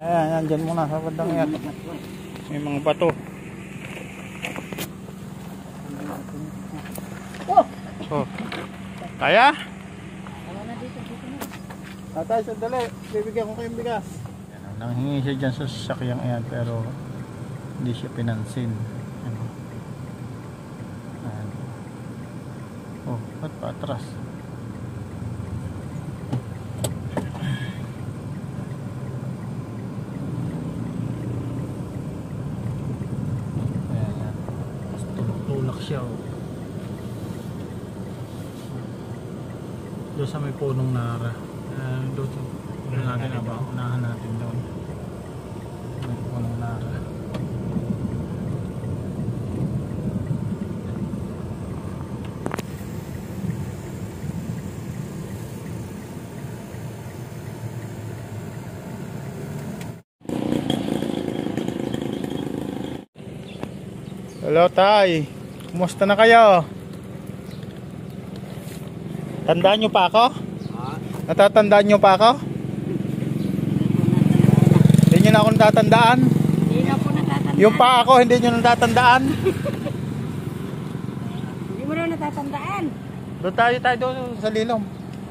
Ayan, dyan muna sa bandang yan. May mga bato. Oh. Kaya? Tatay, sandali. Bibigyan ko kayong bigas. Nanghingi siya dyan sa sasakyang ayan, pero hindi siya pinansin. Ayan. Oh, ba't pa atras? Ayan. Mas tumutulak siya. Oh. Doon sa may punong nara. Doon natin abang. Unahan natin doon. May punong nara. Hello tay, kumusta na kayo? Tandaan nyo pa ako? Natatandaan nyo pa ako? Hindi nyo na ako natatandaan? Hindi na po natatandaan. Yung pa ako, hindi nyo natatandaan? Hindi mo na natatandaan. Doon tayo doon sa Lilom.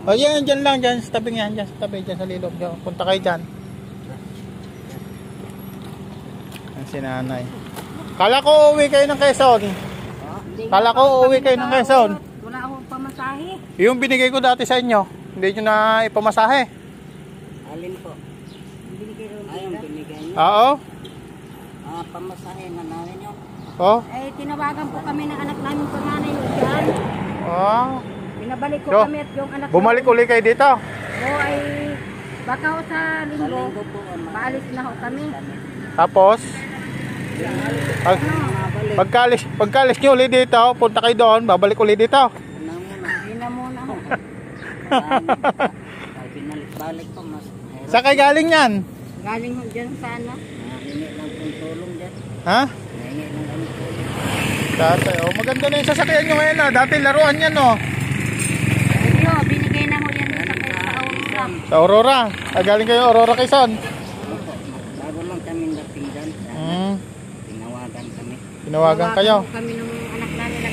O yan, dyan lang, dyan sa tabing yan, dyan sa tabi, dyan sa Lilom. Dyan, punta kayo dyan. Ang sinanay. Kala ko uuwi kayo ng Quezon. Kala ko uuwi kayo ng Quezon. Wala akong pamasahe. Yung binigay ko dati sa inyo, hindi nyo na ipamasahe. Alin po? Binigay rin. Ay, yung binigay niyo? Oo. Pamasahe na namin yun. Oh. Eh, tinawagan po kami ng anak namin panganay yung dyan. Oh. Binabalik ko So, kami at yung anak bumalik uli kayo dito. Oo ay, baka ho sa linggo. Paalis na ho kami. Tapos, pagkalis nyo ulit dito, punta kayo doon, babalik ulit dito. Hindi na muna ho. Binalik-balik ko mas. Saan kayo galing yan? Galing ho dyan sana. Hingi lang kong tulong dyan. Ha? Hingi lang kong tulong. Dati, oh, maganda na yung sasakyan nyo ngayon ah. Dati laruan yan oh. Hindi ho, binigay na mo yan sa Aurora. Sa Aurora. Galing kayo Aurora Quezon. Bago lang kami dating dyan. Tinawagan kami. Tinawagan kayo. Kami nung anak namin.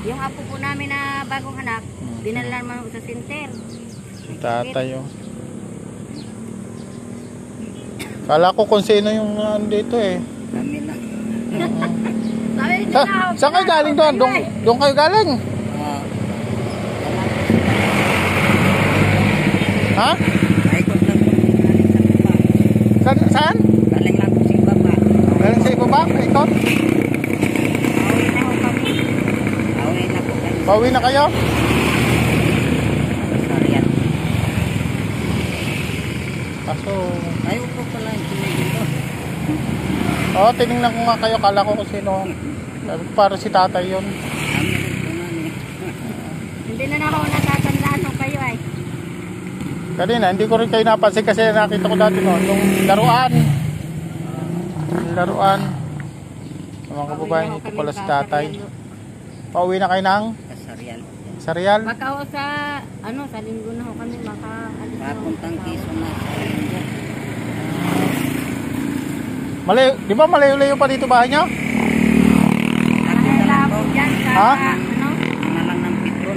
Yung apo po namin na bagong anak, dinala naman sa center. Tatay oh. Kala ko kung sino yung dito eh. Kami lang. Saan kayo galing doon? Doon kayo galing? Ha? Ikot lang po sa baba. Saan? Galing lang po sa baba. Galing sa ibaba? Ikot? Pauwi na ho kami. Pauwi na po kami. Pauwi na kayo? Sariat. Kaso... Ayaw po pala yung dito. Oo, tinignan ko nga kayo. Kala ko kung sino. Para si tatay yun. Hindi na ako natatandaan nung kayo ay. Kanina, hindi ko rin kayo napansin kasi nakita ko dati no, yung laruan. Yung laruan. Yung mga kababayan, ito pala si tatay. Pauwi na kayo ng? Sarial. Sarial? Baka ho sa, sa linggo na ho kami maka-alis na. Papuntang Quezon na sa linggo. Malayo, di ba malayo-layo pa dito bahay nyo? Malabo dyan sa, ha? Nalang ng Petron.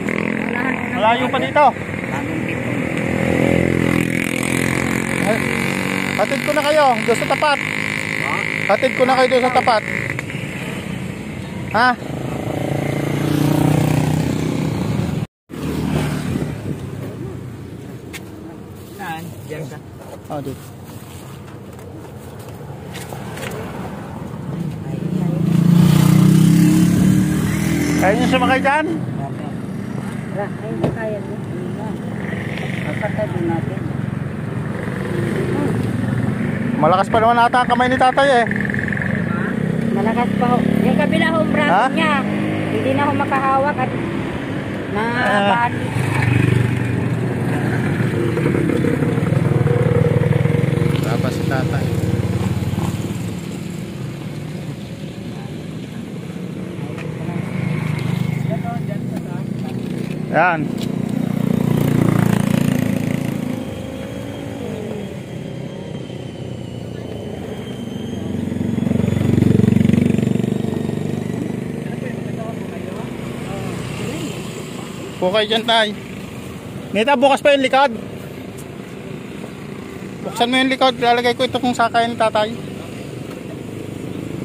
Malayo pa dito? Bagong Petron. Hatid ko na kayo doon sa tapat. Hatid ko na kayo doon sa tapat. Ha? Saan? Diyan ka? Oh, dito. Kaya nyo sumakay dyan? Ay, hindi kaya mo. Masakay din natin. Malakas pa naman ata ang kamay ni tatay eh. Malakas pa ho. Yung kabila ho, braso niya. Hindi na ho makahawak at nabali. Tapa si tatay. Yan. Upo kayo dyan, tay. Nita, bukas pa yung likod. Buksan mo yung likod. Lalagay ko ito kung sakay ni tatay.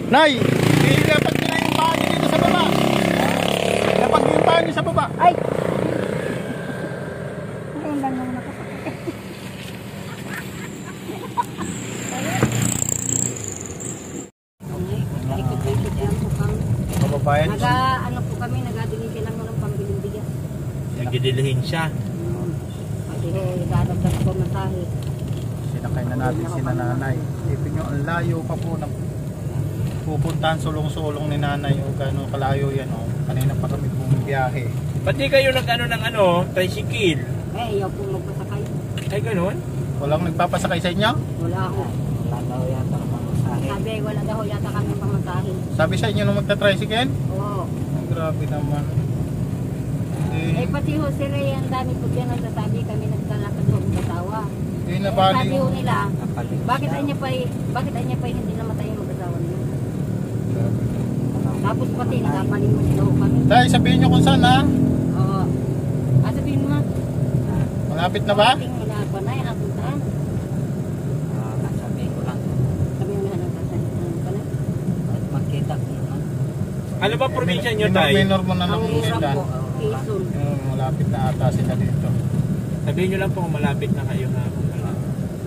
Nay, ilapag nyo na yung paa nyo dito sa baba. Ilapag nyo yung paa nyo sa baba. Ay! Ayun lang naman ako. Ikot-ikot yan po kami. Kababayan. Ano po kami, nagadilihin lang mo ng pambiling bigas. Nagdidilihin siya. Kasi dadagdag po masahe. Sinakay na natin si nanay. Isipin nyo, ang layo pa po ng pupuntahan sulong-sulong ni nanay. O gano'ng kalayo yan. O. Kanina pa kami bumibiyahe. Pati kayo nag-ano ng tricycle. Ayaw po magpasakay. Ay, ganun? Walang nagpapasakay sa inyo? Wala ako. Wala daw yata pamasahe. Sabi, wala daw yata kami pamasahe. Sabi sa inyo nung magta-tricycle? Oo. Ay, grabe naman. Pati ho si Ray, ang dami po dyan nagsasabi kami naglalakad ho ng asawa. Hindi na bali. Sabi ho nila, bakit anya pa hindi namatay yung mag-asawa niyo? Tapos pati nakapalimos daw kami. Tay, sabihin nyo kung saan ha? Oo. Sabihin mo nga. Malapit na ba? Ating malapa na yung napuntaan. Sabihin ko lang, Kami yung nahanagkasan. Ano na? at magkita ko naman. Ano ba probinsya nyo, tay? Minor mo na Ang ng hirap isdan. po. Quezon. Malapit na ata sila dito. Sabihin nyo lang po kung malapit na kayo na.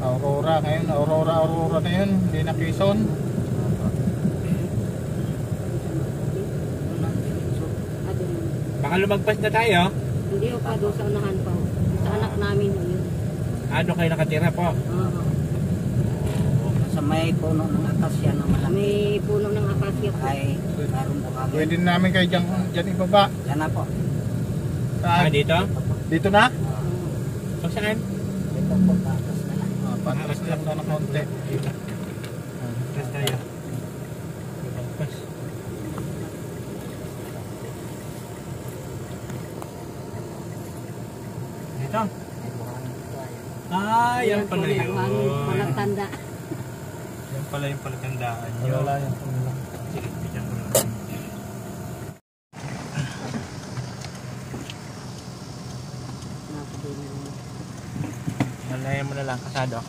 Aurora ngayon. Aurora na yun. Hindi na Quezon. Baka lumagpas na tayo. Hindi ho pa doon sa unahan pa ho. Sa anak namin ho yun. Ano kayo nakatira po? Oo. Sa may puno ng akasya na malaki May puno ng akasya po. ay meron po kami. Pwede namin kayo dyan ibaba. Yan na po. Ah, Saan? dito? Dito na? O saan? Dito po, takas na lang. Patras lang na ng konti. Lumagpas tayo. Lumagpas. Dito? Ah, yan pala yun. Palatanda. Yan pala yung palatandaan nyo. Wala yan. Sige, bigyan ko lang. Nalayan mo na lang, kasado.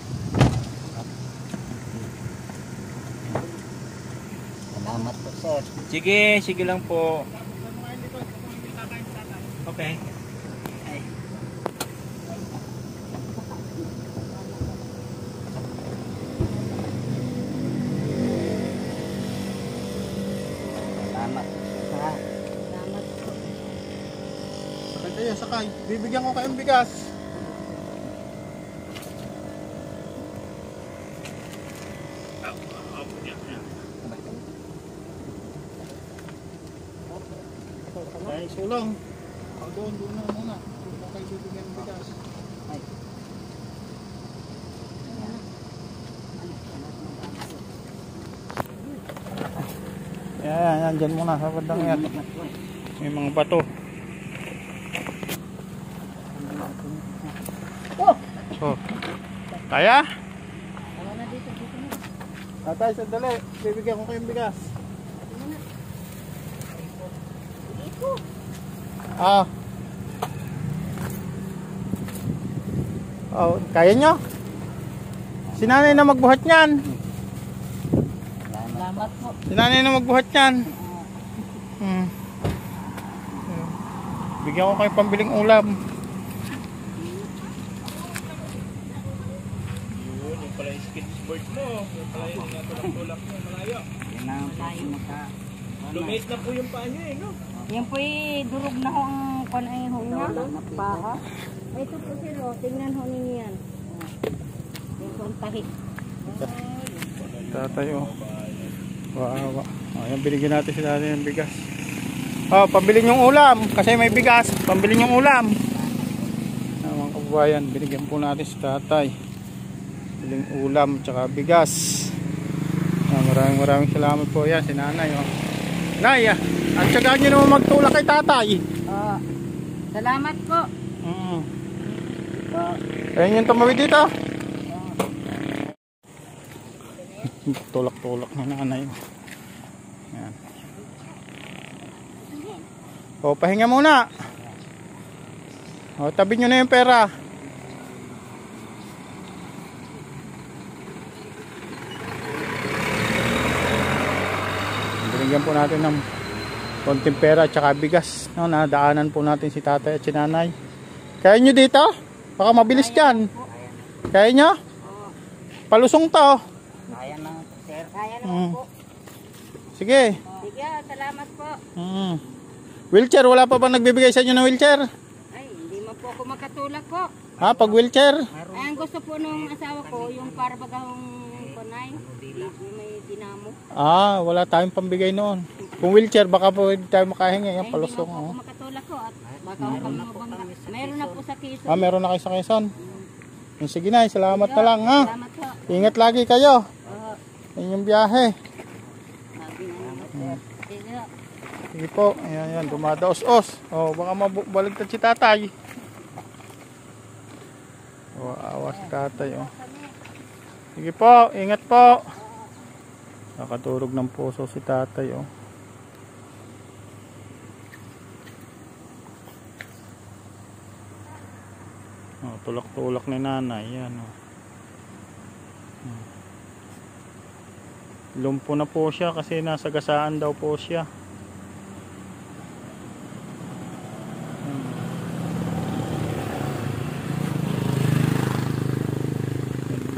Salamat po, sir. Sige, sige lang po. Okay. Salamat po, sir. Salamat po. Sakay kayo, sakay. Bibigyan ko kayong bigas. Ay, sulong. Doon na muna. Doon kayo bibigyan ng bigas. Yan, dyan muna sa bandang yan. May mga bato. Oh. Kaya? Tatay, sandali. Bibigyan ko kayong bigas. Ah. Oh, kaya nyo? Si nanay na magbuhat niyan. Salamat po. Si nanay na magbuhat niyan. Bigyan ko kayo pambiling ulam. Yun, yung pala yung skateboard mo. Yung pala yung natulak-tulak mo, malayo. Yan na po, maka... Lumit na po yung paa nyo eh, no? Yan po durog na ho ang kwan ay ho niya. Paha. Ito po sila. Tingnan ho ninyo yan. Yan po ang tahi. Tatay, oh. Wow. Ayan, binigyan natin sila ng bigas. Oh, pambilin yung ulam. Kasi may bigas. Pambilin yung ulam. Mga kababayan, binigyan po natin si tatay. Biling ulam, tsaka bigas. Maraming salamat po yan, si nanay. Oh. Nay, ang tsagaan nyo naman magtulak kay tatay. Salamat po. Ayan yung tumawid dito. Tulak-tulak na nanay. Ayan. O, pahinga muna. O, tabi nyo na yung pera. Binigyan po natin ng konting pera at saka bigas. No, nadaanan po natin si tatay at si nanay. Kaya nyo dito? Baka mabilis dyan. Kaya nyo? Palusong to. Kaya na, sir. Kaya naman po. Sige. Sige, salamat po. Wheelchair, wala pa ba nagbibigay sa inyo ng wheelchair? Ay, hindi man po ako makatulak po. Ha, pag wheelchair? Ay, ang gusto po nung asawa ko, yung para bagahong kunay, may dinamo. Ah, wala tayong pambigay noon. Kung wheelchair, baka po hindi tayo makahingi. Yung Ay, palusong. hindi man po ako makatulak ko at baka ako mabangga. Meron na po sa Quezon. Ah, meron na kayo sa Quezon. Sige na, salamat na lang ha. Salamat po. Ingat lagi kayo. Oo. Inyong biyahe. Sabi na naman po. Sige. Sige po, ayan yan, dumadaos-os. Oh, baka mabaligtad si tatay. Oh, awa si tatay oh. Sige po, ingat po. Nakatulog ng puso si tatay oh. Oh, tulak-tulak ni nanay yan oh. Lumpo na po siya kasi nasa gasaan daw po siya.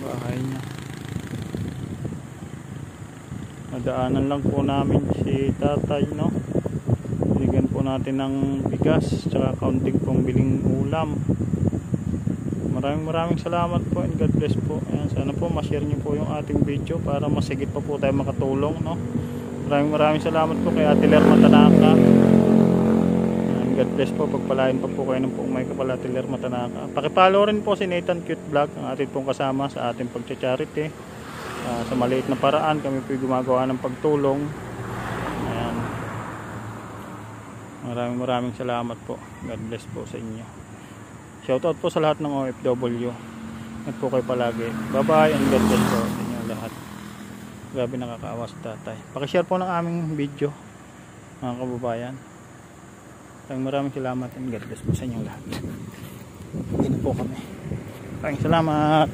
Bahay niya. Nadaanan lang po namin si tatay, no? Bigyan po natin ng bigas tsaka kaunting pambiling ulam. Maraming salamat po and God bless po. Ayan, sana po ma-share niyo po yung ating video para masigit pa po tayo makatulong, no? Maraming salamat po kay Ate Lerma Tanaka. And God bless po, pagpalain pa po kayo ng pong may kapal Ate Lerma Tanaka. Pakipollow rin po si Nathan Cute Vlog, ang ating pong kasama sa ating pagcha-charity. Sa maliit na paraan kami po gumagawa ng pagtulong. Ayan. Maraming salamat po. God bless po sa inyo. Shoutout po sa lahat ng OFW. Ingat po kayo palagi. Bye bye and God bless po sa inyo lahat. Grabe, nakakaawa sa tatay. Pakishare po ng aming video, mga kababayan. Maraming salamat and God bless po sa inyo lahat. Dito po kami. Maraming salamat.